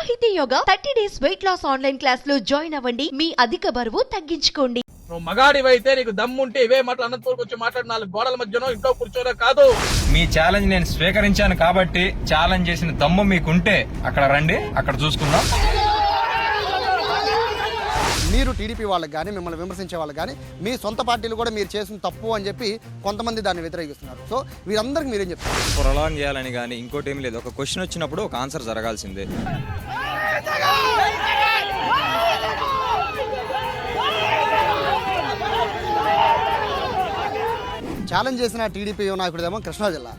సాహితీ yoga 30 days weight loss online class లో join అవ్వండి. మీ అధిక బరువు తగ్గించుకోండి. నువ్వు మగాడివైతే నీకు దమ్ముంటే ఇవే మాటలు అనంతపూర్కి వచ్చి మాట్లాడి 4 గోడల మధ్యనో ఇంట్లో కూర్చోరా కాదు. మీ ఛాలెంజ్ నేను స్వీకరించాను కాబట్టి ఛాలెంజ్ చేసిన దమ్ము మీకుంటే అక్కడ రండి, అక్కడ చూసుకుందాం. మీరు టీడీపీ వాళ్ళకి కానీ మిమ్మల్ని విమర్శించే వాళ్ళకి కానీ మీ సొంత పార్టీలు కూడా మీరు చేసిన తప్పు అని చెప్పి కొంతమంది దాన్ని వ్యతిరేకిస్తున్నారు. సో వీరందరికీ మీరేం చెప్తారు? ప్రొలాంగ్ చేయాలని కానీ ఇంకోటి ఏం లేదు. ఒక క్వశ్చన్ వచ్చినప్పుడు ఒక ఆన్సర్ జరగాల్సిందే. ఛాలెంజ్ చేసిన టీడీపీ నాయకుడిదేమో కృష్ణా జిల్లా,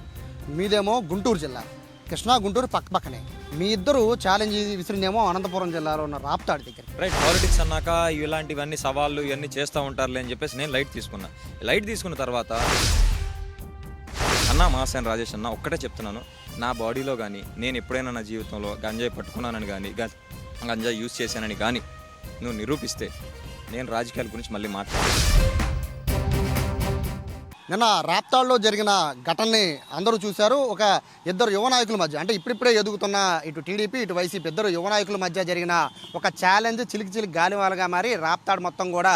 మీదేమో గుంటూరు జిల్లా. కృష్ణా గుంటూరు పక్కనే. మీ ఇద్దరు ఛాలెంజ్ విసిరిందేమో అనంతపురం జిల్లాలో ఉన్న రాప్తాడు దగ్గర. రైట్, పాలిటిక్స్ అన్నాక ఇలాంటివన్నీ సవాళ్ళు ఇవన్నీ చేస్తూ ఉంటారులే అని చెప్పేసి నేను లైట్ తీసుకున్నా. లైట్ తీసుకున్న తర్వాత అన్న మాసేన్ రాజేష్ అన్న ఒక్కటే చెప్తున్నాను, నా బాడీలో కానీ నేను ఎప్పుడైనా నా జీవితంలో గంజాయి పట్టుకున్నానని కానీ గంజాయి యూజ్ చేశానని కానీ నువ్వు నిరూపిస్తే నేను రాజకీయాల గురించి మళ్ళీ మాట్లాడతాను. నిన్న రాప్తాడులో జరిగిన ఘటనని అందరూ చూశారు. ఒక ఇద్దరు యువ నాయకుల మధ్య, అంటే ఇప్పుడిప్పుడే ఎదుగుతున్న ఇటు టీడీపీ ఇటు వైసీపీ ఇద్దరు యువ నాయకుల మధ్య జరిగిన ఒక ఛాలెంజ్ చిలికి గాలివాలుగా మారి రాప్తాడు మొత్తం కూడా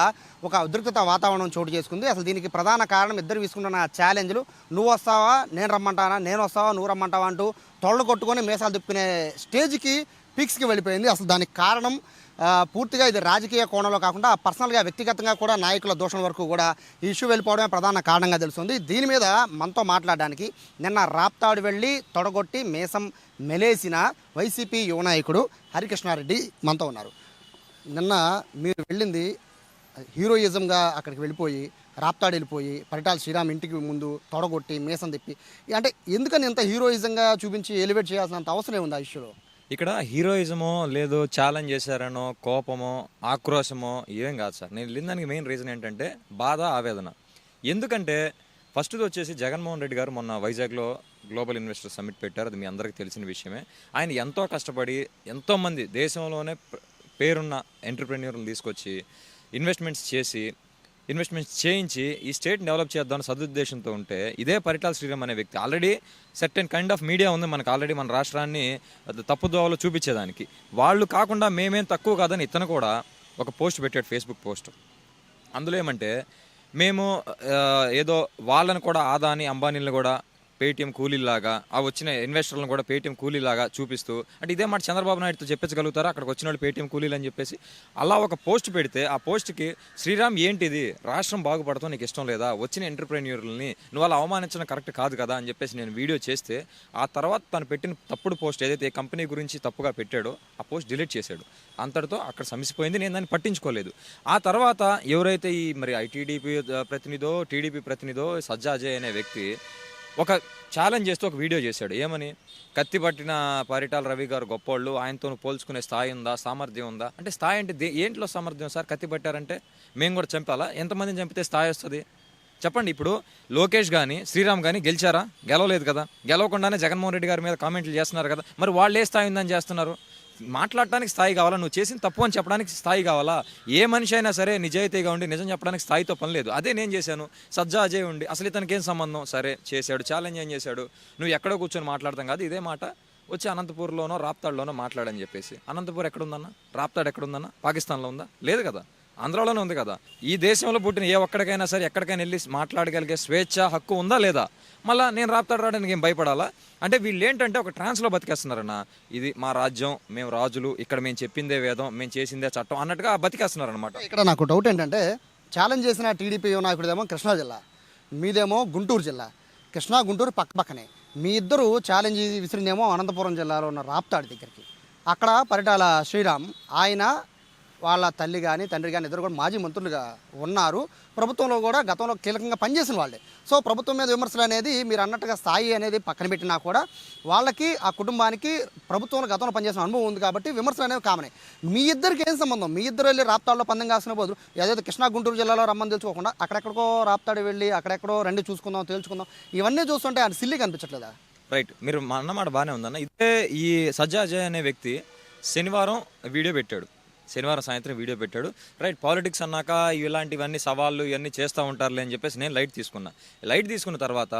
ఒక ఉద్రిక్తత వాతావరణం చోటు చేసుకుంది. అసలు దీనికి ప్రధాన కారణం ఇద్దరు తీసుకుంటున్న ఛాలెంజ్లు. నువ్వు వస్తావా నేను రమ్మంటానా, నేను వస్తావా నువ్వు రమ్మంటావా అంటూ తొడలు కొట్టుకొని మీసాలు తిప్పుకునే స్టేజ్కి పీక్స్కి వెళ్ళిపోయింది. అసలు దానికి కారణం పూర్తిగా ఇది రాజకీయ కోణంలో కాకుండా పర్సనల్గా వ్యక్తిగతంగా కూడా నాయకుల దోషం వరకు కూడా ఈ ఇష్యూ వెళ్ళిపోవడమే ప్రధాన కారణంగా తెలుస్తుంది. దీని మీద మనతో మాట్లాడడానికి నిన్న రాప్తాడు వెళ్ళి తొడగొట్టి మీసం మెలేసిన వైసీపీ యువ నాయకుడు హరికృష్ణారెడ్డి మనతో ఉన్నారు. నిన్న మీరు వెళ్ళింది హీరోయిజంగా అక్కడికి వెళ్ళిపోయి రాప్తాడు వెళ్ళిపోయి పరిటాల శ్రీరామ్ ఇంటికి ముందు తొడగొట్టి మీసం తిప్పి, అంటే ఎందుకని ఇంత హీరోయిజంగా చూపించి ఎలివేట్ చేయాల్సినంత అవసరం ఉంది ఆ ఇష్యూలో? ఇక్కడ హీరోయిజమో లేదు ఛాలెంజ్ చేశారనో కోపమో ఆక్రోశమో ఏం కాదు సార్. నేను వెళ్ళిందానికి మెయిన్ రీజన్ ఏంటంటే బాధ, ఆవేదన. ఎందుకంటే ఫస్ట్ది వచ్చేసి జగన్మోహన్ రెడ్డి గారు మొన్న వైజాగ్లో గ్లోబల్ ఇన్వెస్టర్ సమ్మిట్ పెట్టారు. అది మీ అందరికీ తెలిసిన విషయమే. ఆయన ఎంతో కష్టపడి ఎంతోమంది దేశంలోనే పేరున్న ఎంటర్ప్రెన్యూర్లను తీసుకొచ్చి ఇన్వెస్ట్మెంట్స్ చేయించి ఈ స్టేట్ని డెవలప్ చేద్దామని సదుద్దేశంతో ఉంటే ఇదే పరిటాల శ్రీరామ్ అనే వ్యక్తి already certain kind of media ఉంది మనకు ఆల్రెడీ మన రాష్ట్రాన్ని తప్పుదోవలో చూపించేదానికి. వాళ్ళు కాకుండా మేమేం తక్కువ కాదని ఇతను కూడా ఒక పోస్ట్ పెట్టాడు, ఫేస్బుక్ పోస్ట్. అందులో ఏమంటే మేము ఏదో వాళ్ళని కూడా ఆదాని అంబానీలను కూడా పేటీఎం కూలీలాగా ఆ వచ్చిన ఇన్వెస్టర్లను కూడా పేటీఎం కూలీలాగా చూపిస్తూ, అంటే ఇదే మాట చంద్రబాబు నాయుడుతో చెప్పించగలుగుతారా అక్కడికి వచ్చిన వాళ్ళు పేటీఎం కూలీలు అని చెప్పేసి అలా ఒక పోస్ట్ పెడితే ఆ పోస్ట్కి శ్రీరామ్ ఏంటిది రాష్ట్రం బాగుపడతాం నీకు ఇష్టం లేదా, వచ్చిన ఎంటర్ప్రెన్యూర్లని నువ్వు అలా అవమానించడం కరెక్ట్ కాదు కదా అని చెప్పేసి నేను వీడియో చేస్తే ఆ తర్వాత తను పెట్టిన తప్పుడు పోస్ట్ ఏదైతే ఏ కంపెనీ గురించి తప్పుగా పెట్టాడో ఆ పోస్ట్ డిలీట్ చేశాడు. అంతటితో అక్కడ సమసిపోయింది. నేను దాన్ని పట్టించుకోలేదు. ఆ తర్వాత ఎవరైతే ఈ మరి ఐటీడీపీ ప్రతినిధో టీడీపీ ప్రతినిధో సజ్జా అజయ్ అనే వ్యక్తి ఒక ఛాలెంజ్ చేస్తూ ఒక వీడియో చేశాడు. ఏమని, కత్తి పట్టిన పరిటాల రవి గారు గొప్పోళ్ళు, ఆయనతో పోల్చుకునే స్థాయి ఉందా, సామర్థ్యం ఉందా అంటే స్థాయి అంటే ఏంట్లో సామర్థ్యం సార్? కత్తి పట్టారంటే మేము కూడా చంపాలా? ఎంతమందిని చంపితే స్థాయి వస్తుంది చెప్పండి. ఇప్పుడు లోకేష్ కానీ శ్రీరామ్ కానీ గెలిచారా? గెలవలేదు కదా. గెలవకుండానే జగన్మోహన్ రెడ్డి గారి మీద కామెంట్లు చేస్తున్నారు కదా. మరి వాళ్ళు ఏ స్థాయి ఉందని చేస్తున్నారు? మాట్లాడటానికి స్థాయి కావాలా? నువ్వు చేసిన తప్పు అని చెప్పడానికి స్థాయి కావాలా? ఏ మనిషి అయినా సరే నిజాయితీగా ఉండి నిజం చెప్పడానికి స్థాయితో పని లేదు. అదే నేను చేశాను. సజ్జా అజయ్ ఉండి అసలు ఇతనికి ఏం సంబంధం? సరే చేశాడు, ఛాలెంజ్ ఏం చేశాడు? నువ్వు ఎక్కడో కూర్చొని మాట్లాడతాం కాదు, ఇదే మాట వచ్చి అనంతపూర్లోనో రాప్తాడులోనో మాట్లాడని చెప్పేసి. అనంతపూర్ ఎక్కడుందన్న? రాప్తాడు ఎక్కడుందన్న? పాకిస్తాన్లో ఉందా? లేదు కదా, ఆంధ్రాలోనే ఉంది కదా. ఈ దేశంలో పుట్టిన ఏ ఒక్కడికైనా సరే ఎక్కడికైనా వెళ్ళి మాట్లాడగలిగే స్వేచ్ఛ హక్కు ఉందా లేదా? మళ్ళీ నేను రాప్తాడు రావడానికి ఏం భయపడాలా? అంటే వీళ్ళు ఏంటంటే ఒక ట్రాన్స్లో బతికేస్తున్నారన్న. ఇది మా రాజ్యం, మేము రాజులు, ఇక్కడ మేము చెప్పిందే వేదం, మేము చేసిందే చట్టం అన్నట్టుగా బతికేస్తున్నారనమాట. ఇక్కడ నాకు డౌట్ ఏంటంటే ఛాలెంజ్ చేసిన టీడీపీ నాయకుడిదేమో కృష్ణా జిల్లా, మీదేమో గుంటూరు జిల్లా. కృష్ణా గుంటూరు పక్కనే. మీ ఇద్దరు ఛాలెంజ్ విసిరిందేమో అనంతపురం జిల్లాలో ఉన్న రాప్తాడు దగ్గరికి. అక్కడ పరిటాల శ్రీరామ్, ఆయన వాళ్ళ తల్లి కానీ తండ్రి కానీ ఇద్దరు కూడా మాజీ మంత్రులుగా ఉన్నారు. ప్రభుత్వంలో కూడా గతంలో కీలకంగా పనిచేసిన వాళ్ళే. సో ప్రభుత్వం మీద విమర్శలు అనేది మీరు అన్నట్టుగా స్థాయి అనేది పక్కన పెట్టినా కూడా వాళ్ళకి ఆ కుటుంబానికి ప్రభుత్వంలో గతంలో పనిచేసిన అనుభవం ఉంది కాబట్టి విమర్శలు అనేవి కామనే. మీ ఇద్దరికి ఏం సంబంధం? మీ ఇద్దరు వెళ్ళి రాప్తాడులో పందెం కాసిన బదులు ఏదైతే కృష్ణా గుంటూరు జిల్లాలో రమ్మని తెలుసుకోకుండా అక్కడెక్కడికో రాప్తాడు వెళ్ళి అక్కడెక్కడో రెండు చూసుకుందాం తేల్చుకుందాం, ఇవన్నీ చూస్తుంటే అది సిల్లీగా అనిపించట్లేదా? రైట్, మీరు అన్నమాట బాగానే ఉందన్న. ఇదే ఈ సజ్జా అజయ్ అనే వ్యక్తి శనివారం వీడియో పెట్టాడు. శనివారం సాయంత్రం వీడియో పెట్టాడు. రైట్, పాలిటిక్స్ అన్నాక ఇలాంటివన్నీ సవాళ్ళు ఇవన్నీ చేస్తూ ఉంటారులే అని చెప్పేసి నేను లైట్ తీసుకున్న తర్వాత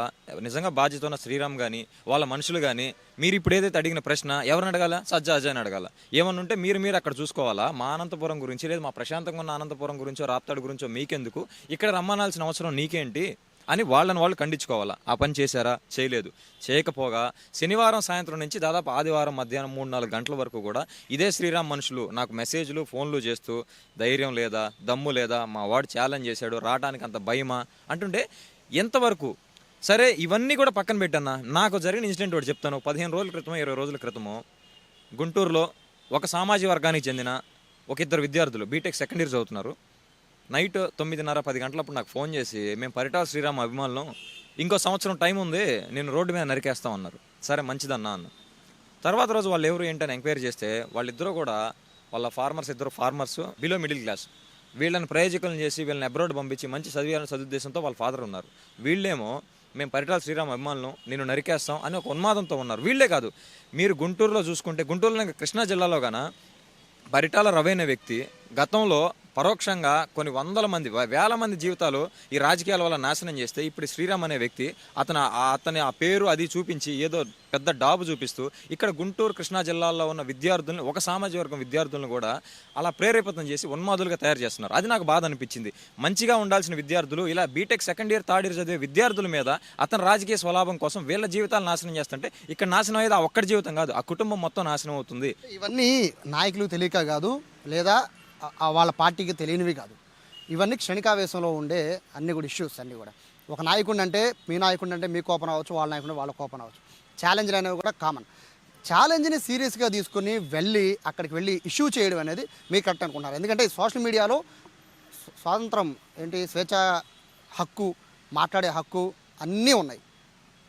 నిజంగా బాధ్యత ఉన్న శ్రీరామ్ కానీ వాళ్ళ మనుషులు కానీ మీరు ఇప్పుడు ఏదైతే అడిగిన ప్రశ్న ఎవరిని అడగాల? సజ్జా అజయ్ అని అడగాల. ఏమన్నా ఉంటే మీరు అక్కడ చూసుకోవాలా. మా అనంతపురం గురించి లేదు మా ప్రశాంతంగా ఉన్న అనంతపురం గురించో రాప్తాడు గురించో మీకెందుకు, ఇక్కడ రమ్మనాల్సిన అవసరం నీకేంటి అని వాళ్ళని వాళ్ళు ఖండించుకోవాలా. ఆ పని చేశారా? చేయలేదు. చేయకపోగా శనివారం సాయంత్రం నుంచి దాదాపు ఆదివారం మధ్యాహ్నం 3-4 గంటల వరకు కూడా ఇదే శ్రీరామ్ మనుషులు నాకు మెసేజ్లు ఫోన్లు చేస్తూ ధైర్యం లేదా, దమ్ము లేదా, మా వాడు ఛాలెంజ్ చేశాడు, రావడానికి అంత భయమా అంటుంటే ఎంతవరకు సరే ఇవన్నీ కూడా పక్కన పెట్టన్నా. నాకు జరిగిన ఇన్సిడెంట్ ఒకటి చెప్తాను. 15 రోజుల క్రితమో 20 రోజుల క్రితమో గుంటూరులో ఒక సామాజిక వర్గానికి చెందిన ఒక ఇద్దరు విద్యార్థులు బీటెక్ సెకండ్ ఇయర్ చదువుతున్నారు. నైట్ 9:30-10 గంటలప్పుడు నాకు ఫోన్ చేసి మేము పరిటాల శ్రీరామ్ అభిమానులం, ఇంకో సంవత్సరం టైం ఉంది, నేను రోడ్డు మీద నరికేస్తాం అన్నారు. సరే మంచిదన్నా అన్న. తర్వాత రోజు వాళ్ళు ఎవరు ఏంటని ఎంక్వైరీ చేస్తే వాళ్ళిద్దరూ కూడా వాళ్ళ ఇద్దరు ఫార్మర్స్, బిలో మిడిల్ క్లాస్. వీళ్ళని ప్రయోజకులను చేసి వీళ్ళని అబ్రాడ్ పంపించి మంచి చదివాలని సదుద్దేశంతో వాళ్ళ ఫాదర్ ఉన్నారు. వీళ్ళేమో మేము పరిటాల శ్రీరామ్ అభిమానులం, నేను నరికేస్తాం అని ఒక ఉన్మాదంతో ఉన్నారు. వీళ్ళే కాదు, మీరు గుంటూరులో చూసుకుంటే గుంటూరులో ఇంకా కృష్ణా జిల్లాలో గాన పరిటాల రవి అనే వ్యక్తి గతంలో పరోక్షంగా కొన్ని వందల మంది వేల మంది జీవితాలు ఈ రాజకీయాల వల్ల నాశనం చేస్తే ఇప్పుడు శ్రీరామ్ అనే వ్యక్తి అతని ఆ పేరు అది చూపించి ఏదో పెద్ద డాబు చూపిస్తూ ఇక్కడ గుంటూరు కృష్ణా జిల్లాల్లో ఉన్న విద్యార్థులను, ఒక సామాజిక వర్గం విద్యార్థులను కూడా అలా ప్రేరేపితం చేసి ఉన్మాదులుగా తయారు చేస్తున్నారు. అది నాకు బాధ అనిపించింది. మంచిగా ఉండాల్సిన విద్యార్థులు ఇలా BTech second year third year చదివే విద్యార్థుల మీద అతని రాజకీయ స్వలాభం కోసం వీళ్ళ జీవితాలు నాశనం చేస్తుంటే ఇక్కడ నాశనం అయ్యేది ఆ ఒక్కడి జీవితం కాదు, ఆ కుటుంబం మొత్తం నాశనం అవుతుంది. ఇవన్నీ నాయకులు తెలియక కాదు, లేదా వాళ్ళ పార్టీకి తెలియనివి కాదు. ఇవన్నీ క్షణికావేశంలో ఉండే అన్ని కూడా ఇష్యూస్ అన్నీ కూడా. ఒక నాయకుడు అంటే మీ నాయకుడు అంటే మీ కోపం అవ్వచ్చు, వాళ్ళ నాయకుడు వాళ్ళ కోపం అవ్వచ్చు. ఛాలెంజ్లు అనేవి కూడా కామన్. ఛాలెంజ్ని సీరియస్గా తీసుకుని అక్కడికి వెళ్ళి ఇష్యూ చేయడం అనేది మీకు కరెక్ట్ అనుకుంటున్నారు. ఎందుకంటే సోషల్ మీడియాలో స్వాతంత్రం స్వేచ్ఛ హక్కు, మాట్లాడే హక్కు అన్నీ ఉన్నాయి.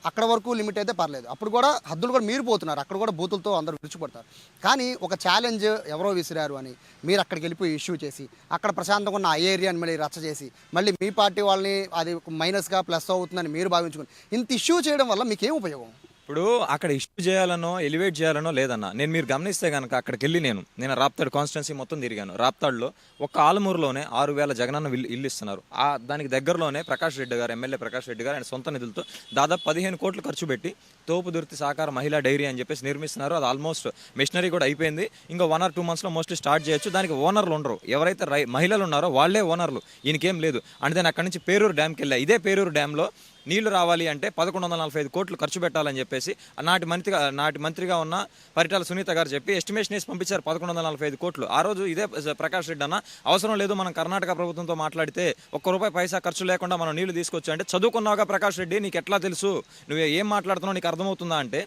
అక్కడ వరకు లిమిట్ అయితే పర్లేదు. అప్పుడు కూడా హద్దులు కూడా మీరిపోతున్నారు. అక్కడ కూడా బూతులతో అందరూ విరుచుపడతారు. కానీ ఒక ఛాలెంజ్ ఎవరో విసిరారు అని మీరు అక్కడికి వెళ్ళిపోయి ఇష్యూ చేసి అక్కడ ప్రశాంతంగా ఉన్న ఆ ఏరియాని మళ్ళీ రచ్చ చేసి మళ్ళీ మీ పార్టీ వాళ్ళని అది మైనస్గా ప్లస్ అవుతుందని మీరు భావించుకుని ఇంత ఇష్యూ చేయడం వల్ల మీకేం ఉపయోగం? ఇప్పుడు అక్కడ ఇష్యూ చేయాలనో ఎలివేట్ చేయాలనో లేదన్నా. మీరు గమనిస్తే కనుక అక్కడికి వెళ్ళి నేను రాప్తాడు కాన్స్టిట్యున్సీ మొత్తం తిరిగాను. రాప్తాడులో ఒక్క ఆలమూరులోనే 6,000 జగనన్న ఇల్లు ఇస్తున్నారు. దానికి దగ్గరలోనే ప్రకాష్ రెడ్డి గారు, ఎమ్మెల్యే ప్రకాష్ రెడ్డి గారు ఆయన సొంత నిధులతో దాదాపు 15 కోట్లు ఖర్చు పెట్టి తోపుదుర్తి సహకార మహిళా డైరీ అని చెప్పేసి నిర్మిస్తున్నారు. అది ఆల్మోస్ట్ మెషినరీ కూడా అయిపోయింది. ఇంకో 1 or 2 monthsలో మోస్ట్లీ స్టార్ట్ చేయొచ్చు. దానికి ఓనర్లు ఉండరు. ఎవరైతే మహిళలు ఉన్నారో వాళ్ళే ఓనర్లు, ఈయనకేం లేదు. అంటే నేను అక్కడి నుంచి పేరూరు డ్యామ్కి వెళ్ళా. ఇదే పేరూరు డ్యామ్లో నీళ్లు రావాలి అంటే 1145 కోట్లు ఖర్చు పెట్టాలని చెప్పేసి నాటి మంత్రిగా ఉన్న పరిటాల సునీత గారు చెప్పి ఎస్టిమేషన్ వేసి పంపించారు 1145 కోట్లు. ఆ రోజు ఇదే ప్రకాష్ రెడ్డి అన్న అవసరం లేదు, మనం కర్ణాటక ప్రభుత్వంతో మాట్లాడితే ₹1 ఖర్చు లేకుండా మనం నీళ్లు తీసుకొచ్చు అంటే, చదువుకున్నావుగా ప్రకాష్ రెడ్డి, నీకు ఎట్లా తెలుసు, నువ్వు ఏం మాట్లాడుతున్నావు, నీకు అర్థమవుతుందా అంటే,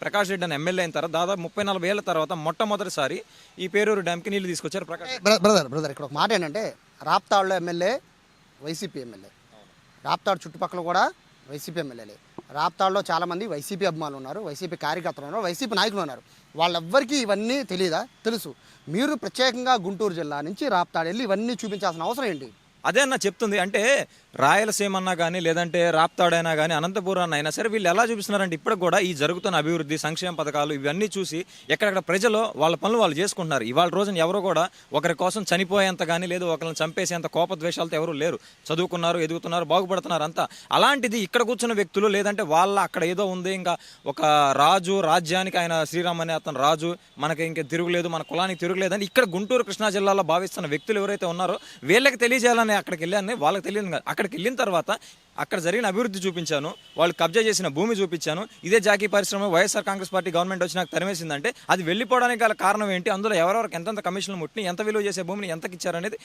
ప్రకాష్ రెడ్డి అని ఎమ్మెల్యే అయిన తర్వాత దాదాపు 30-40 ఏళ్ల తర్వాత మొట్టమొదటిసారి ఈ పేరూరు డ్యామ్కి నీళ్లు తీసుకొచ్చారు ప్రకాష్. బ్రదర్ ఇక్కడ ఒక మాట ఏంటంటే, రాప్తాడులో ఎమ్మెల్యే వైసీపీ ఎమ్మెల్యే, రాప్తాడు చుట్టుపక్కల కూడా వైసీపీ ఎమ్మెల్యేలే. రాప్తాడులో చాలామంది వైసీపీ అభిమానులు ఉన్నారు, వైసీపీ కార్యకర్తలు ఉన్నారు, వైసీపీ నాయకులు ఉన్నారు. వాళ్ళెవ్వరికీ ఇవన్నీ తెలియదా? తెలుసు. మీరు ప్రత్యేకంగా గుంటూరు జిల్లా నుంచి రాప్తాడు వెళ్ళి ఇవన్నీ చూపించాల్సిన అవసరం ఏంటి? అదే అన్న చెప్తుంది. అంటే రాయలసీమ అన్నా కానీ లేదంటే రాప్తాడైనా కానీ అనంతపురం అయినా సరే వీళ్ళు ఎలా చూపిస్తున్నారంటే ఇప్పటికి కూడా ఈ జరుగుతున్న అభివృద్ధి, సంక్షేమ పథకాలు ఇవన్నీ చూసి ఎక్కడెక్కడ ప్రజలు వాళ్ళ పనులు వాళ్ళు చేసుకుంటున్నారు. ఇవాళ రోజున ఎవరు కూడా ఒకరి కోసం చనిపోయేంత కానీ లేదు ఒకరిని చంపేసేంత కోపద్వేషాలతో ఎవరు లేరు. చదువుకున్నారు, ఎదుగుతున్నారు, బాగుపడుతున్నారు అంతా. అలాంటిది ఇక్కడ కూర్చున్న వ్యక్తులు లేదంటే వాళ్ళ అక్కడ ఏదో ఉంది, ఇంకా ఒక రాజు, రాజ్యానికి ఆయన శ్రీరామ్ అనే అతను రాజు, మనకి ఇంకా తిరుగులేదు, మన కులానికి తిరుగులేదని ఇక్కడ గుంటూరు కృష్ణా జిల్లాలో భావిస్తున్న వ్యక్తులు ఎవరైతే ఉన్నారో వీళ్ళకి తెలియజేయాలని అక్కడికి వెళ్ళాను. వాళ్ళకి తెలియదు కాదు. అక్కడికి వెళ్ళిన తర్వాత అక్కడ జరిగిన అభివృద్ధి చూపించాను, వాళ్ళు కబ్జా చేసిన భూమి చూపించాను. ఇదే జాకీ పరిశ్రమ వైఎస్ఆర్ కాంగ్రెస్ పార్టీ గవర్నమెంట్ వచ్చి నాకు తరిమేసిందంటే అది వెళ్ళిపోవడానికి గల కారణం ఏంటి, అందులో ఎవరెవరికి ఎంతెంత కమిషన్లు ముట్టిని, ఎంత విలువ చేసే భూమిని ఎంతకి ఇచ్చారనేది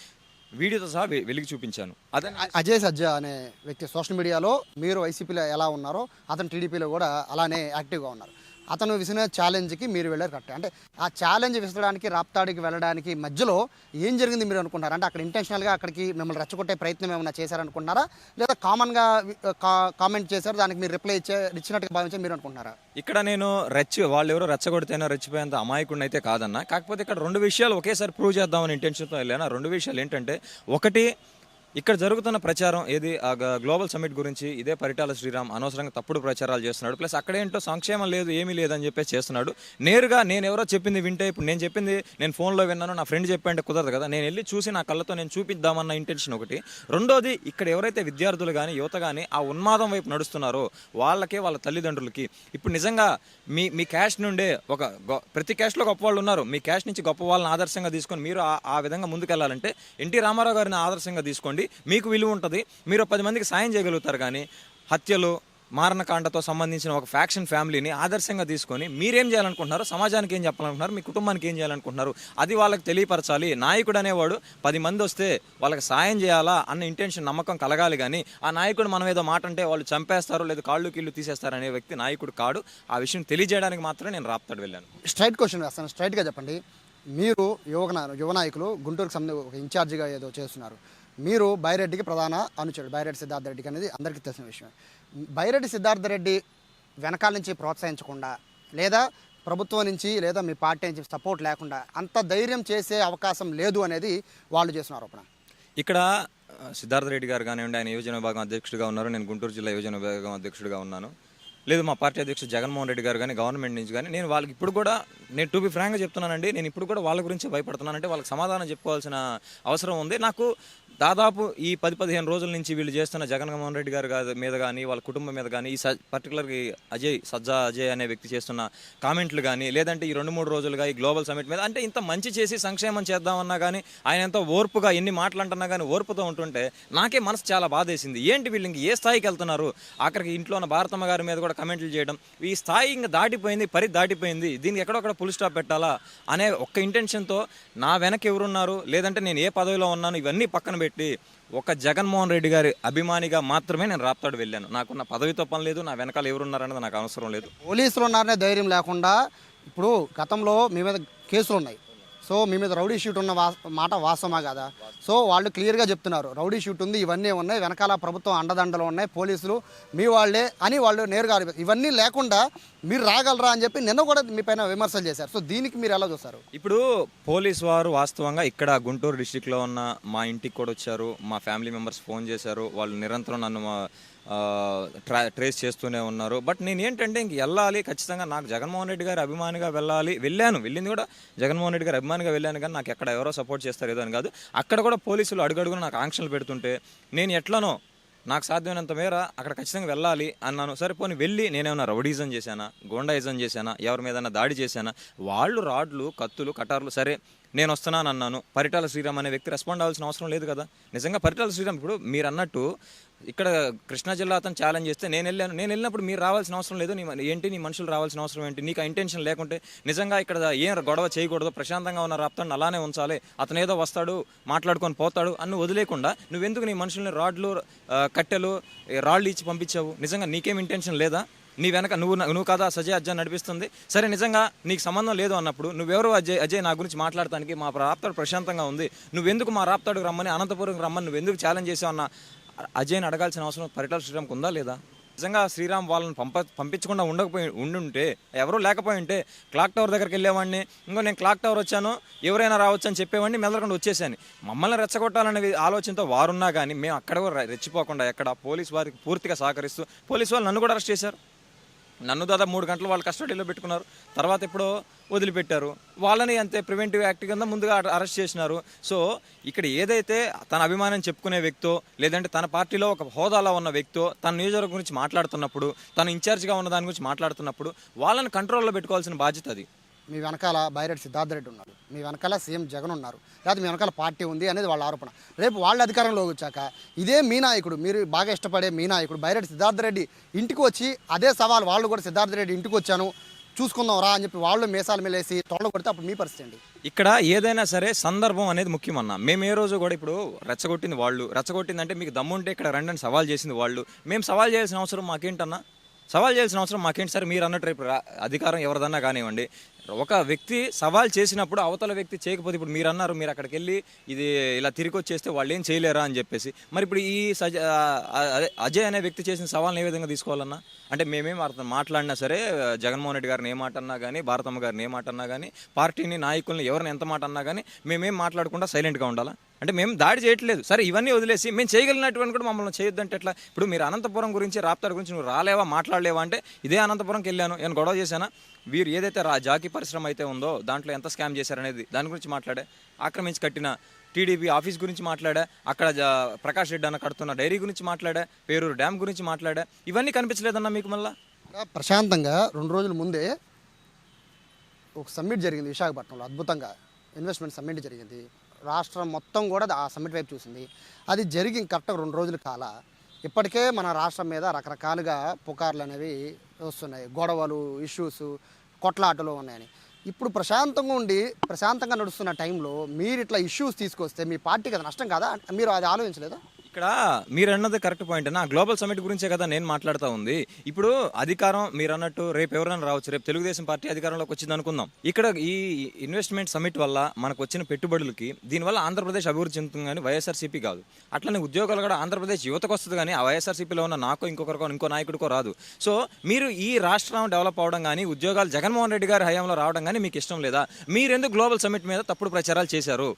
వీడియోతో సహా వెలిగి చూపించాను. అదే అజయ్ సజ్జా అనే వ్యక్తి సోషల్ మీడియాలో మీరు వైసీపీలో ఎలా ఉన్నారో అతను టీడీపీలో కూడా అలానే యాక్టివ్గా ఉన్నారు. అతను విసిన ఛాలెంజ్కి మీరు వెళ్ళారు కరెక్ట్. అంటే ఆ ఛాలెంజ్ విసరడానికి రాప్తాడికి వెళ్ళడానికి మధ్యలో ఏం జరిగింది మీరు అనుకుంటారా? అంటే అక్కడ ఇంటెన్షనల్గా అక్కడికి మిమ్మల్ని రెచ్చగొట్టే ప్రయత్నం ఏమైనా చేశారనుకుంటున్నారా, లేదా కామన్గా కామెంట్ చేశారు దానికి మీరు రిప్లై ఇచ్చినట్టుగా భావించారు మీరు అనుకుంటున్నారా? ఇక్కడ నేను వాళ్ళు ఎవరో రెచ్చగొడితేనో రెచ్చిపోయేంత అమాయకుడిని అయితే కాదన్నా. కాకపోతే ఇక్కడ 2 విషయాలు ఒకేసారి ప్రూవ్ చేద్దామని ఇంటెన్షన్తో వెళ్ళాను. ఆ 2 విషయాలు ఏంటంటే, ఒకటి ఇక్కడ జరుగుతున్న ప్రచారం ఏది గ్లోబల్ సమ్మిట్ గురించి ఇదే పరిటాల శ్రీరామ్ అనవసరంగా తప్పుడు ప్రచారాలు చేస్తున్నాడు. ప్లస్ అక్కడేంటో సంక్షేమం లేదు ఏమీ లేదని చెప్పేసి చేస్తున్నాడు. నేరుగా నేను ఎవరో చెప్పింది వింటే ఇప్పుడు నేను చెప్పింది నేను ఫోన్లో విన్నాను, నా ఫ్రెండ్ చెప్పంటే కుదరదు కదా. నేను వెళ్ళి చూసి నా కళ్ళతో నేను చూపిద్దామన్న ఇంటెన్షన్ ఒకటి. రెండోది, ఇక్కడ ఎవరైతే విద్యార్థులు కానీ యువత కానీ ఆ ఉన్మాదం వైపు నడుస్తున్నారో వాళ్ళకే వాళ్ళ తల్లిదండ్రులకి ఇప్పుడు నిజంగా మీ క్యాష్ నుండే ప్రతి క్యాష్లో గొప్ప వాళ్ళు ఉన్నారు. మీ క్యాష్ నుంచి గొప్ప వాళ్ళని ఆదర్శంగా తీసుకొని మీరు ఆ విధంగా ముందుకెళ్లాలంటే ఎన్టీ రామారావు గారిని ఆదర్శంగా తీసుకోండి, మీకు విలువ ఉంటుంది, మీరు 10 మందికి సాయం చేయగలుగుతారు. కానీ హత్యలు మారణకాండతో సంబంధించిన ఒక ఫ్యాక్షన్ ఫ్యామిలీని ఆదర్శంగా తీసుకొని మీరేం చేయాలనుకుంటున్నారు, సమాజానికి ఏం చెప్పాలనుకుంటున్నారు, మీ కుటుంబానికి ఏం చేయాలనుకుంటున్నారు అది వాళ్ళకి తెలియపరచాలి. నాయకుడు అనేవాడు 10 మంది వస్తే వాళ్ళకి సాయం చేయాలా అన్న ఇంటెన్షన్ నమ్మకం కలగాలి. కానీ ఆ నాయకుడు మనం ఏదో మాట అంటే వాళ్ళు చంపేస్తారు లేదా కాళ్ళు కీళ్ళు తీసేస్తారు అనే వ్యక్తి నాయకుడు కాడు. ఆ విషయం తెలియజేయడానికి మాత్రమే నేను రాప్తాడు వెళ్ళాను. స్ట్రైట్ క్వశ్చన్ వేస్తాను, స్ట్రైట్గా చెప్పండి. మీరు యువ నాయకులు గుంటూరుకు సంబంధించి ఒక ఇన్ఛార్జిగా ఏదో చేస్తున్నారు. మీరు బైరెడ్డికి ప్రధాన అనుచరుడు, బైరెడ్డి సిద్ధార్థ రెడ్డికి అనేది అందరికీ తెలిసిన విషయం. బైరెడ్డి సిద్ధార్థ రెడ్డి వెనకాల నుంచి ప్రోత్సహించకుండా లేదా ప్రభుత్వం నుంచి లేదా మీ పార్టీ నుంచి సపోర్ట్ లేకుండా అంత ధైర్యం చేసే అవకాశం లేదు అనేది వాళ్ళు చేసిన ఆరోపణ. ఇక్కడ సిద్ధార్థ రెడ్డి గారు కానివ్వండి, ఆయన యువజన విభాగం అధ్యక్షుడిగా ఉన్నారు, నేను గుంటూరు జిల్లా యువజన విభాగం అధ్యక్షుడిగా ఉన్నాను. లేదు మా పార్టీ అధ్యక్షుడు జగన్మోహన్ రెడ్డి గారు కానీ గవర్నమెంట్ నుంచి కానీ నేను వాళ్ళకి ఇప్పుడు కూడా నేను టు బి ఫ్రాంక్గా చెప్తున్నానండి, నేను ఇప్పుడు కూడా వాళ్ళ గురించి భయపడుతున్నానంటే వాళ్ళకి సమాధానం చెప్పుకోవాల్సిన అవసరం ఉంది. నాకు దాదాపు ఈ 10-15 రోజుల నుంచి వీళ్ళు చేస్తున్న జగన్మోహన్ రెడ్డి గారు మీద కానీ వాళ్ళ కుటుంబం మీద కానీ ఈ పర్టికులర్గా సజ్జా అజయ్ అనే వ్యక్తి చేస్తున్న కామెంట్లు కానీ లేదంటే ఈ 2-3 రోజులుగా ఈ గ్లోబల్ సమిట్ మీద అంటే ఇంత మంచి చేసి సంక్షేమం చేద్దామన్నా కానీ ఆయన ఎంతో ఓర్పుగా ఎన్ని మాటలంటున్నా కానీ ఓర్పుతో ఉంటుంటే నాకే మనసు చాలా బాధేసింది. ఏంటి వీళ్ళు ఇంక ఏ స్థాయికి వెళ్తున్నారు, ఆఖరికి ఇంట్లో ఉన్న భారతమ్మ గారి మీద కూడా కమెంట్లు చేయడం, ఈ స్థాయి ఇంకా దాటిపోయింది, దాటిపోయింది, దీనికి ఎక్కడొక్కడ ఫుల్ స్టాప్ పెట్టాలా అనే ఒక్క ఇంటెన్షన్తో నా వెనక ఎవరున్నారు లేదంటే నేను ఏ పదవిలో ఉన్నాను ఇవన్నీ పక్కన పెట్టి ఒక జగన్మోహన్ రెడ్డి గారి అభిమానిగా మాత్రమే నేను రాప్తాడు వెళ్ళాను. నాకున్న పదవితో పని లేదు, నా వెనకాల ఎవరున్నారనేది నాకు అవసరం లేదు. పోలీసులు ఉన్నారనే ధైర్యం లేకుండా ఇప్పుడు గతంలో మీ మీద కేసులు ఉన్నాయి. సో మీ మీద రౌడీ షూట్ ఉన్న మాట వాస్తవమా కదా? సో వాళ్ళు క్లియర్గా చెప్తున్నారు రౌడీ షూట్ ఉంది, ఇవన్నీ ఉన్నాయి, వెనకాల ప్రభుత్వం అండదండలు ఉన్నాయి, పోలీసులు మీ వాళ్ళే అని వాళ్ళు నేరుగా ఇవన్నీ లేకుండా మీరు రాగలరా అని చెప్పి నిన్న కూడా మీ పైన విమర్శలు చేశారు. సో దీనికి మీరు ఎలా చూస్తారు? ఇప్పుడు పోలీసు వారు వాస్తవంగా ఇక్కడ గుంటూరు డిస్టిక్లో ఉన్న మా ఇంటికి కూడా వచ్చారు, మా ఫ్యామిలీ మెంబర్స్ ఫోన్ చేశారు, వాళ్ళు నిరంతరం నన్ను ట్రేస్ చేస్తూనే ఉన్నారు. బట్ నేను ఏంటంటే ఇంక వెళ్ళాలి ఖచ్చితంగా, నాకు జగన్మోహన్ రెడ్డి గారి అభిమానిగా వెళ్ళింది కూడా జగన్మోహన్ రెడ్డి గారి అభిమానిగా వెళ్ళాను. కానీ నాకు ఎక్కడ ఎవరో సపోర్ట్ చేస్తారు ఏదో అని కాదు, అక్కడ కూడా పోలీసులు అడుగడుగున నాకు ఆంక్షలు పెడుతుంటే నేను ఎట్లనో నాకు సాధ్యమైనంత మేర అక్కడ ఖచ్చితంగా వెళ్ళాలి అన్నాను. సరే పోనీ వెళ్ళి నేనేమన్నా రౌడీజం చేశానా, గోండాయిజం చేశానా, ఎవరి మీదన్నా దాడి చేశానా, వాళ్ళు రాడ్లు కత్తులు కటార్లు సరే నేను వస్తున్నాను అన్నాను. పరిటాల శ్రీరామ్ అనే వ్యక్తి రెస్పాండ్ అవ్వాల్సిన అవసరం లేదు కదా. నిజంగా పరిటాల శ్రీరామ్ ఇప్పుడు మీరు అన్నట్టు ఇక్కడ కృష్ణా జిల్లా అతను ఛాలెంజ్ చేస్తే నేను వెళ్ళినప్పుడు మీరు రావాల్సిన అవసరం లేదు. నీ మనుషులు రావాల్సిన అవసరం ఏంటి? నీకు ఆ ఇంటెన్షన్ లేకుంటే నిజంగా ఇక్కడ ఏం గొడవ చేయకూడదు, ప్రశాంతంగా ఉన్న రాప్తాన్ని అలానే ఉంచాలి, అతను ఏదో వస్తాడు మాట్లాడుకొని పోతాడు అని వదిలేకుండా నువ్వెందుకు నీ మనుషుల్ని రాడ్లు కట్టెలు రాళ్ళు ఇచ్చి పంపించావు? నిజంగా నీకేం ఇంటెన్షన్ లేదా? నీ వెనక నువ్వు కదా సజయ్ అజ్జా నడిపిస్తుంది. సరే నిజంగా నీకు సంబంధం లేదు అన్నప్పుడు నువ్వెవరు అజయ్ నా గురించి మాట్లాడటానికి? మా రాప్తాడు ప్రశాంతంగా ఉంది, నువ్వెందుకు మా రాప్తాడుకు రమ్మని అనంతపురం రమ్మని నువ్వెందుకు ఛాలెంజ్ చేసావు అన్న అజయ్ని అడగాల్సిన అవసరం పరిటాల శ్రీరామ్కి ఉందా లేదా? నిజంగా శ్రీరామ్ వాళ్ళని పంపించకుండా ఉండుంటే ఎవరూ లేకపోయి ఉంటే క్లాక్ టవర్ దగ్గరికి వెళ్ళేవాడిని, నేను క్లాక్ టవర్ వచ్చాను ఎవరైనా రావచ్చు అని చెప్పేవాడిని, మెదలకుండా వచ్చేసాను. మమ్మల్ని రెచ్చగొట్టాలనే ఆలోచనతో వారున్నా కానీ మేము అక్కడ కూడా రెచ్చిపోకుండా ఎక్కడ పోలీసు వారికి పూర్తిగా సహకరిస్తూ పోలీసు వాళ్ళు నన్ను కూడా అరెస్ట్ చేశారు. నన్ను దాదాపు 3 గంటలు వాళ్ళు కస్టడీలో పెట్టుకున్నారు, తర్వాత ఎప్పుడో వదిలిపెట్టారు. వాళ్ళని అంతే ప్రివెంటివ్ యాక్ట్ కింద ముందుగా అరెస్ట్ చేసినారు. సో ఇక్కడ ఏదైతే తన అభిమానం చెప్పుకునే వ్యక్తో లేదంటే తన పార్టీలో ఒక హోదాలో ఉన్న వ్యక్తో తన నియోజకవర్గం గురించి మాట్లాడుతున్నప్పుడు, తను ఇన్ఛార్జ్గా ఉన్న దాని గురించి మాట్లాడుతున్నప్పుడు వాళ్ళని కంట్రోల్లో పెట్టుకోవాల్సిన బాధ్యత అది. మీ వెనకాల బైరెడ్డి సిద్ధార్థ రెడ్డి ఉన్నారు, మీ వెనకాల సీఎం జగన్ ఉన్నారు, లేదా మీ వెనకాల పార్టీ ఉంది అనేది వాళ్ళ ఆరోపణ. రేపు వాళ్ళ అధికారంలోకి వచ్చాక ఇదే మీ నాయకుడు, మీరు బాగా ఇష్టపడే మీ నాయకుడు బైరెడ్డి సిద్ధార్థ రెడ్డి ఇంటికి వచ్చి అదే సవాల్ వాళ్ళు కూడా సిద్ధార్థ రెడ్డి ఇంటికి వచ్చాను చూసుకుందాం రా అని చెప్పి వాళ్ళు మీసాలు మేలేసి తొడలు కొడితే అప్పుడు మీ పరిస్థితి అండి. ఇక్కడ ఏదైనా సరే సందర్భం అనేది ముఖ్యం అన్న. మేము ఏ రోజు కూడా ఇప్పుడు రెచ్చగొట్టింది వాళ్ళు, రెచ్చగొట్టిందంటే మీకు దమ్ముంటే ఇక్కడ రండి సవాల్ చేసింది వాళ్ళు. మేము సవాల్ చేయాల్సిన అవసరం మాకేంటన్నా? సవాల్ చేయాల్సిన అవసరం మాకేంటి? సరే మీరు అన్నట్టు రేపు అధికారం ఎవరిదన్నా కానివ్వండి, ఒక వ్యక్తి సవాల్ చేసినప్పుడు అవతల వ్యక్తి చేయకపోతే, ఇప్పుడు మీరు అన్నారు మీరు అక్కడికి వెళ్ళి ఇది ఇలా తిరిగి వచ్చేస్తే వాళ్ళు ఏం చేయలేరా అని చెప్పేసి, మరి ఇప్పుడు ఈ అదే అజయ్ అనే వ్యక్తి చేసిన సవాల్ని ఏ విధంగా తీసుకోవాలన్నా? అంటే మేమేం అర్థం మాట్లాడినా సరే, జగన్మోహన్ రెడ్డి గారిని ఏ మాట అన్నా కానీ, భారతమ్మ గారిని ఏ మాట అన్నా కానీ, పార్టీని నాయకుల్ని ఎవరిని ఎంత మాట అన్నా కానీ మేమేం మాట్లాడకుండా సైలెంట్గా ఉండాలా? అంటే మేము దాడి చేయట్లేదు సరే, ఇవన్నీ వదిలేసి మేము చేయగలిగినటువంటి కూడా మమ్మల్ని చేయొద్దంటే ఎట్లా? ఇప్పుడు మీరు అనంతపురం గురించి, రాప్తాడు గురించి నువ్వు రాలేవా, మాట్లాడలేవా అంటే, ఇదే అనంతపురంకి వెళ్ళాను, నేను గొడవ చేశానా? వీరు ఏదైతే జాకీ పరిశ్రమ అయితే ఉందో దాంట్లో ఎంత స్కామ్ చేశారనేది దాని గురించి మాట్లాడే, ఆక్రమించి కట్టిన టీడీపీ ఆఫీస్ గురించి మాట్లాడా, అక్కడ ప్రకాష్ రెడ్డి అన్న కడుతున్న డైరీ గురించి మాట్లాడా, పేరూరు డ్యామ్ గురించి మాట్లాడా, ఇవన్నీ కనిపించలేదన్నా మీకు? మళ్ళీ ప్రశాంతంగా 2 రోజుల ముందే ఒక సమ్మిట్ జరిగింది విశాఖపట్నంలో, అద్భుతంగా ఇన్వెస్ట్మెంట్ సమ్మిట్ జరిగింది. రాష్ట్రం మొత్తం కూడా ఆ సమ్మిట్ వైపు చూసింది. అది జరిగి కరెక్ట్గా 2 రోజుల కాల ఇప్పటికే మన రాష్ట్రం మీద రకరకాలుగా పుకార్లు అనేవి వస్తున్నాయి, గొడవలు, ఇష్యూస్, కొట్లాటలు ఉన్నాయని. ఇప్పుడు ప్రశాంతంగా ఉండి ప్రశాంతంగా నడుస్తున్న టైంలో మీరు ఇట్లా ఇష్యూస్ తీసుకొస్తే మీ పార్టీకి అది నష్టం కాదా? మీరు అది ఆలోచించలేదా? ఇక్కడ మీరు అన్నది కరెక్ట్ పాయింట్ అన్న. గ్లోబల్ సమిట్ గురించే కదా నేను మాట్లాడుతూ ఉంది. ఇప్పుడు అధికారం మీరు అన్నట్టు రేపు ఎవరైనా రావచ్చు, రేపు తెలుగుదేశం పార్టీ అధికారంలోకి వచ్చింది అనుకుందాం. ఇక్కడ ఈ ఇన్వెస్ట్మెంట్ సమిట్ వల్ల మనకు వచ్చిన పెట్టుబడులకి దీనివల్ల ఆంధ్రప్రదేశ్ అభివృద్ధి చెందుతుంది కానీ వైఎస్ఆర్సీపీ కాదు. అట్లనే ఉద్యోగాలు కూడా ఆంధ్రప్రదేశ్ యువతకు వస్తుంది కానీ ఆ వైఎస్ఆర్సీపీలో ఉన్న నాకో ఇంకొకరికో ఇంకో నాయకుడికో రాదు. సో మీరు ఈ రాష్ట్రం డెవలప్ అవడం కానీ, ఉద్యోగాలు జగన్మోహన్ రెడ్డి గారి హయాంలో రావడం కానీ మీకు ఇష్టం లేదా? మీరెందుకు గ్లోబల్ సమిట్ మీద తప్పుడు ప్రచారాలు చేశారు?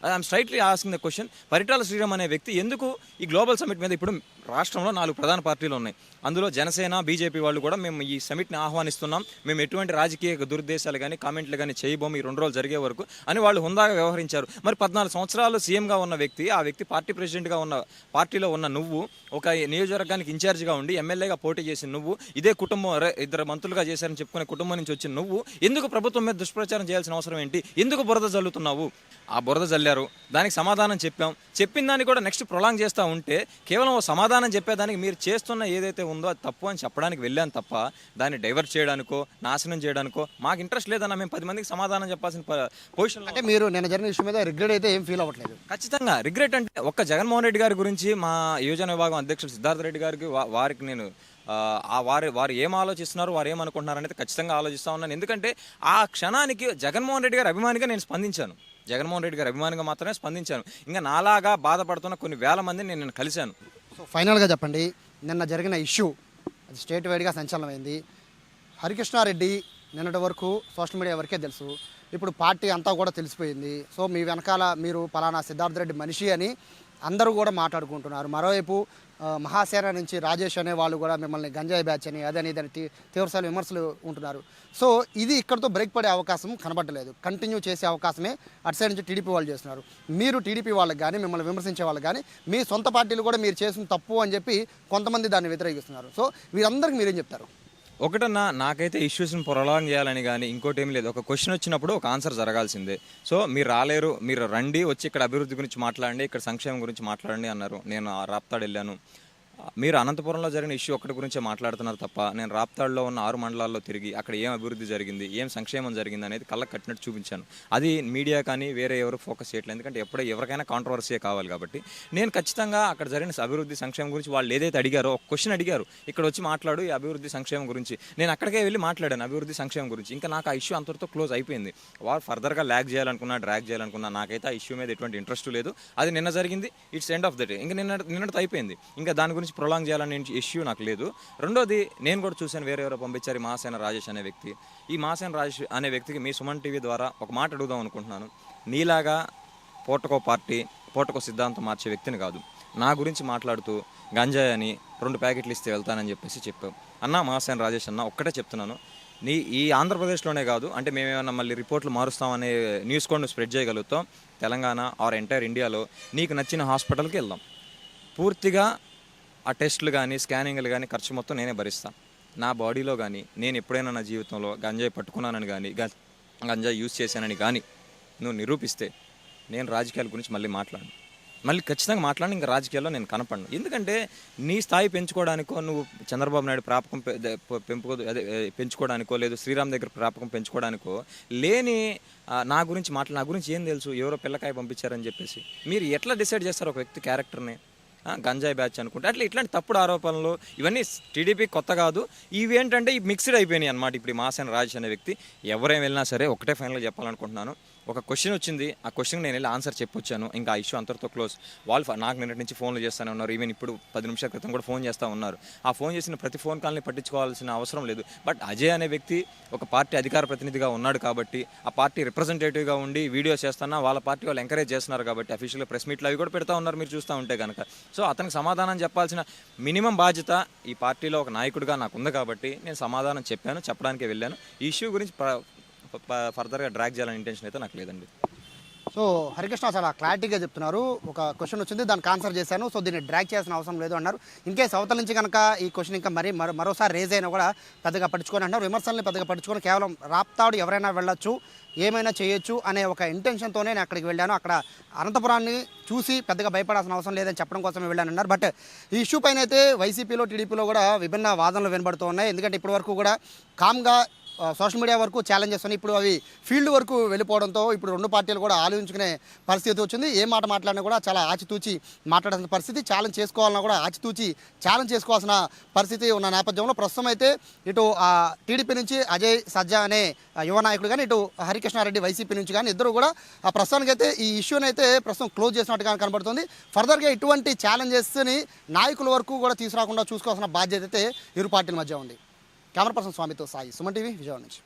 I'm straightly asking the question. Paritala Sriram అనే వ్యక్తి ఎందుకు ఈ గ్లోబల్ సమిట్ మీద, ఇప్పుడు రాష్ట్రంలో 4 ప్రధాన పార్టీలు ఉన్నాయి, అందులో జనసేన, బీజేపీ వాళ్ళు కూడా మేము ఈ సమిట్ని ఆహ్వానిస్తున్నాం, మేము ఎటువంటి రాజకీయ దురుద్దేశాలు కానీ కామెంట్లు కానీ చేయబోము ఈ 2 రోజులు జరిగే వరకు అని వాళ్ళు హుందాగా వ్యవహరించారు. మరి 14 సంవత్సరాలు సీఎంగా ఉన్న వ్యక్తి, ఆ వ్యక్తి పార్టీ ప్రెసిడెంట్గా ఉన్న పార్టీలో ఉన్న నువ్వు, ఒక నియోజకవర్గానికి ఇన్ఛార్జిగా ఉండి ఎమ్మెల్యేగా పోటీ చేసి నువ్వు, ఇదే కుటుంబం 2 మంత్రులుగా చేశారని చెప్పుకునే కుటుంబం నుంచి వచ్చిన నువ్వు ఎందుకు ప్రభుత్వం మీద దుష్ప్రచారం చేయాల్సిన అవసరం ఏంటి? ఎందుకు బురద జల్లుతున్నావు? ఆ బురద జల్లారు, దానికి సమాధానం చెప్పాం, చెప్పిన దాన్ని కూడా నెక్స్ట్ ప్రొలాంగ్ చేస్తూ ఉంటే కేవలం సమాధానం చెప్పేదానికి మీరు చేస్తున్న ఏదైతే ఉందో అది తప్పు అని చెప్పడానికి వెళ్ళాను తప్ప దాన్ని డైవర్ట్ చేయడానికో నాశనం చేయడానికో మాకు ఇంట్రెస్ట్ లేదన్న. మేము 10 మందికి సమాధానం చెప్పాల్సిన పొజిషన్. అంటే మీరు నిన్న జరిగిన విషయం మీద రిగ్రెట్ అయితే ఏం ఫీల్ అవ్వట్లేదు? ఖచ్చితంగా రిగ్రెట్ అంటే ఒక్క జగన్మోహన్ రెడ్డి గారి గురించి మా యువజన విభాగం అధ్యక్షుడు సిద్ధార్థ రెడ్డి గారికి వారికి నేను వారు ఏం ఆలోచిస్తున్నారు, వారు ఏమనుకుంటున్నారు అనేది ఖచ్చితంగా ఆలోచిస్తూ ఉన్నాను. ఎందుకంటే ఆ క్షణానికి జగన్మోహన్ రెడ్డి గారి అభిమానిగా నేను స్పందించాను, జగన్మోహన్ రెడ్డి గారి అభిమానిగా మాత్రమే స్పందించాను. ఇంకా నాలాగా బాధపడుతున్న కొన్ని వేల మందిని నేను కలిశాను. సో ఫైనల్గా చెప్పండి, నిన్న జరిగిన ఇష్యూ అది స్టేట్ వైడ్గా సంచలనమైంది. హరికృష్ణారెడ్డి నిన్నటి వరకు సోషల్ మీడియా వరకే తెలుసు, ఇప్పుడు పార్టీ అంతా కూడా తెలిసిపోయింది. సో మీ వెనకాల మీరు పలానా సిద్ధార్థ రెడ్డి మనిషి అని అందరూ కూడా మాట్లాడుకుంటున్నారు. మరోవైపు మహాసేన నుంచి రాజేష్ అనే వాళ్ళు కూడా మిమ్మల్ని గంజాయి బ్యాచ్ అని అదని ఇదని తీవ్రస్థాయి విమర్శలు ఉంటున్నారు. సో ఇది ఇక్కడితో బ్రేక్ పడే అవకాశం కనబడలేదు, కంటిన్యూ చేసే అవకాశమే అటు సైడ్ నుంచి టీడీపీ వాళ్ళు చేస్తున్నారు. మీరు టీడీపీ వాళ్ళకి కానీ, మిమ్మల్ని విమర్శించే వాళ్ళకి కానీ, మీ సొంత పార్టీలు కూడా మీరు చేసిన తప్పు అని చెప్పి కొంతమంది దాన్ని వ్యతిరేకిస్తున్నారు. సో వీరందరికీ మీరేం చెప్తారు? ఒకటన్నా, నాకైతే ఇష్యూస్ని ప్రొలాంగ్ చేయాలని కానీ ఇంకోటి ఏం లేదు. ఒక క్వశ్చన్ వచ్చినప్పుడు ఒక ఆన్సర్ జరగాల్సిందే. సో మీరు రాలేరు, మీరు రండి, వచ్చి ఇక్కడ అభివృద్ధి గురించి మాట్లాడండి, ఇక్కడ సంక్షేమం గురించి మాట్లాడండి అన్నారు. నేను రాప్తాడు వెళ్ళాను. మీరు అనంతపురంలో జరిగిన ఇష్యూ ఒక్కటి గురించే మాట్లాడుతున్నారు తప్ప నేను రాప్తాడులో ఉన్న 6 మండలాల్లో తిరిగి అక్కడ ఏం అభివృద్ధి జరిగింది, ఏం సంక్షేమం జరిగింది అనేది కళ్ళకు కట్టినట్టు చూపించాను. అది మీడియా కానీ వేరే ఎవరు ఫోకస్ చేయట్లేదు, ఎందుకంటే ఎవరికైనా కాంట్రవర్సీ కావాలి కాబట్టి. నేను ఖచ్చితంగా అక్కడ జరిగిన అభివృద్ధి సంక్షేమం గురించి వాళ్ళు ఏదైతే అడిగారో, ఒక క్వశ్చన్ అడిగారు, ఇక్కడ వచ్చి మాట్లాడు ఈ అభివృద్ధి సంక్షేమం గురించి, నేను అక్కడికే వెళ్ళి మాట్లాడాను అభివృద్ధి సంక్షేమం గురించి. ఇంకా నాకు ఆ ఇష్యూ అంతటితో క్లోజ్ అయిపోయింది. వారు ఫర్దర్గా డ్రాగ్ చేయాలనుకున్నా నాకైతే ఆ ఇష్యూ మీద ఎటువంటి ఇంట్రెస్ట్ లేదు. అది నిన్న జరిగింది, it's end of the day. ఇంకా నిన్నటితో అయిపోయింది, ఇంకా దాని గురించి ప్రొలాంగ్ చేయాలనే ఇష్యూ నాకు లేదు. రెండోది, నేను కూడా చూశాను వేరే ఎవరో పంపించారు ఈ మహాసేన రాజేష్ అనే వ్యక్తి. ఈ మహాసేన రాజేష్ అనే వ్యక్తికి మీ సుమన్ టీవీ ద్వారా ఒక మాట అడుగుదాం అనుకుంటున్నాను. నీలాగా పూటకో పార్టీ, పూటకో సిద్ధాంతం మార్చే వ్యక్తిని కాదు. నా గురించి మాట్లాడుతూ గంజాయి అని 2 ప్యాకెట్లు ఇస్తే వెళ్తానని చెప్పావు అన్న. మహాసేన రాజేష్ అన్న, ఒక్కటే చెప్తున్నాను, ఈ ఆంధ్రప్రదేశ్లోనే కాదు, అంటే మేమేమన్నా మళ్ళీ రిపోర్ట్లు మారుస్తామనే న్యూస్ కూడా నువ్వు స్ప్రెడ్ చేయగలుగుతాం. తెలంగాణ ఆర్ ఎంటైర్ ఇండియాలో నీకు నచ్చిన హాస్పిటల్కి వెళ్దాం, పూర్తిగా ఆ టెస్టులు కానీ స్కానింగ్లు కానీ ఖర్చు మొత్తం నేనే భరిస్తాను. నా బాడీలో కానీ నేను ఎప్పుడైనా నా జీవితంలో గంజాయి పట్టుకున్నానని కానీ గంజాయి యూజ్ చేశానని కానీ నువ్వు నిరూపిస్తే నేను రాజకీయాల గురించి మళ్ళీ ఖచ్చితంగా మాట్లాడి ఇంకా రాజకీయాల్లో నేను కనపడను. ఎందుకంటే నీ స్థాయి పెంచుకోవడానికో, నువ్వు చంద్రబాబు నాయుడు ప్రాపకం పెంచుకోవడానికో, లేదు శ్రీరామ్ దగ్గర ప్రాపకం పెంచుకోవడానికో లేని నా గురించి ఏం తెలుసు, ఎవరో పిల్లకాయ పంపించారని చెప్పేసి మీరు ఎట్లా డిసైడ్ చేస్తారు ఒక వ్యక్తి క్యారెక్టర్ని? గంజాయి బ్యాచ్ అనుకుంటే అట్లా ఇట్లాంటి తప్పుడు ఆరోపణలు ఇవన్నీ టీడీపీ కొత్త కాదు. ఇవి ఏంటంటే ఈ మిక్స్డ్ అయిపోయినాయి అనమాట. ఇప్పుడు ఈ మాసేన రాజేష్ అనే వ్యక్తి ఎవరేం వెళ్ళినా సరే ఒకటే ఫైనల్గా చెప్పాలనుకుంటున్నాను. ఒక క్వశ్చన్ వచ్చింది, ఆ క్వశ్చన్ నేను వెళ్ళి ఆన్సర్ చెప్పొచ్చాను, ఇంకా ఆ ఇష్యూ అంతటితో క్లోజ్. వాళ్ళు నాకు నిన్నటి నుంచి ఫోన్లు చేస్తూనే ఉన్నారు, ఈవెన్ ఇప్పుడు 10 నిమిషాల క్రితం కూడా ఫోన్ చేస్తూ ఉన్నారు. ఆ ఫోన్ చేసిన ప్రతి ఫోన్ కాల్ని పట్టించుకోవాల్సిన అవసరం లేదు. బట్ అజయ్ అనే వ్యక్తి ఒక పార్టీ అధికార ప్రతినిధిగా ఉన్నాడు కాబట్టి, ఆ పార్టీ రిప్రజెంటేటివ్గా ఉండి వీడియో చేస్తున్నా వాళ్ళ పార్టీ వాళ్ళు ఎంకరేజ్ చేస్తున్నారు కాబట్టి అఫీషియల్గా ప్రెస్ మీట్లు అవి కూడా పెడతా ఉన్నారు మీరు చూస్తూ ఉంటే కనుక. సో అతనికి సమాధానం చెప్పాల్సిన మినిమం బాధ్యత ఈ పార్టీలో ఒక నాయకుడిగా నాకు ఉంది కాబట్టి నేను సమాధానం చెప్పాను, చెప్పడానికే వెళ్ళాను. ఈ ఇష్యూ గురించి ఫర్దర్గా డ్రాగ్ చేయాలని ఇంటెన్షన్ అయితే నాకు లేదండి. సో హరికృష్ణ చాలా క్లారిటీగా చెప్తున్నారు. ఒక క్వశ్చన్ వచ్చింది, దానికి ఆన్సర్ చేశాను, సో దీన్ని డ్రాగ్ చేయాల్సిన అవసరం లేదు అన్నారు. ఇన్కేస్ అవతల నుంచి కనుక ఈ క్వశ్చన్ ఇంకా మరోసారి రేజ్ అయినా కూడా పెద్దగా పట్టించుకొని అంటున్నారు. విమర్శల్ని పెద్దగా పట్టించుకొని కేవలం రాప్తాడు ఎవరైనా వెళ్ళొచ్చు, ఏమైనా చేయొచ్చు అనే ఒక ఇంటెన్షన్తోనే నేను అక్కడికి వెళ్ళాను. అక్కడ అనంతపురాన్ని చూసి పెద్దగా భయపడాల్సిన అవసరం లేదని చెప్పడం కోసమే వెళ్ళాను అన్నారు. బట్ ఈ ఇష్యూ పైన అయితే వైసీపీలో టీడీపీలో కూడా విభిన్న వాదనలు వినబడుతూ ఉన్నాయి. ఎందుకంటే ఇప్పటి వరకు కూడా కామ్గా సోషల్ మీడియా వరకు ఛాలెంజెస్ ఉన్నాయి. ఇప్పుడు అవి ఫీల్డ్ వరకు వెళ్ళిపోవడంతో ఇప్పుడు రెండు పార్టీలు కూడా ఆలోచించుకునే పరిస్థితి వచ్చింది. ఏ మాట మాట్లాడినా కూడా చాలా ఆచితూచి మాట్లాడాల్సిన పరిస్థితి, ఛాలెంజ్ చేసుకోవాలన్నా కూడా ఆచితూచి ఛాలెంజ్ చేసుకోవాల్సిన పరిస్థితి ఉన్న నేపథ్యంలో ప్రస్తుతం అయితే ఇటు టీడీపీ నుంచి అజయ్ సజ్జా అనే యువ నాయకుడు కానీ, ఇటు హరికృష్ణారెడ్డి వైసీపీ నుంచి కానీ ఇద్దరు కూడా ప్రస్తుతానికైతే ఈ ఇష్యూని అయితే ప్రస్తుతం క్లోజ్ చేసినట్టుగా కనబడుతుంది. ఫర్దర్గా ఇటువంటి ఛాలెంజెస్ని నాయకుల వరకు కూడా తీసుకురాకుండా చూసుకోవాల్సిన బాధ్యత అయితే ఇరు పార్టీల మధ్య ఉంది. కెమెరా పర్సన్ స్వామితో సాయి, సుమన్ టీవీ, విజయవాడ నుంచి.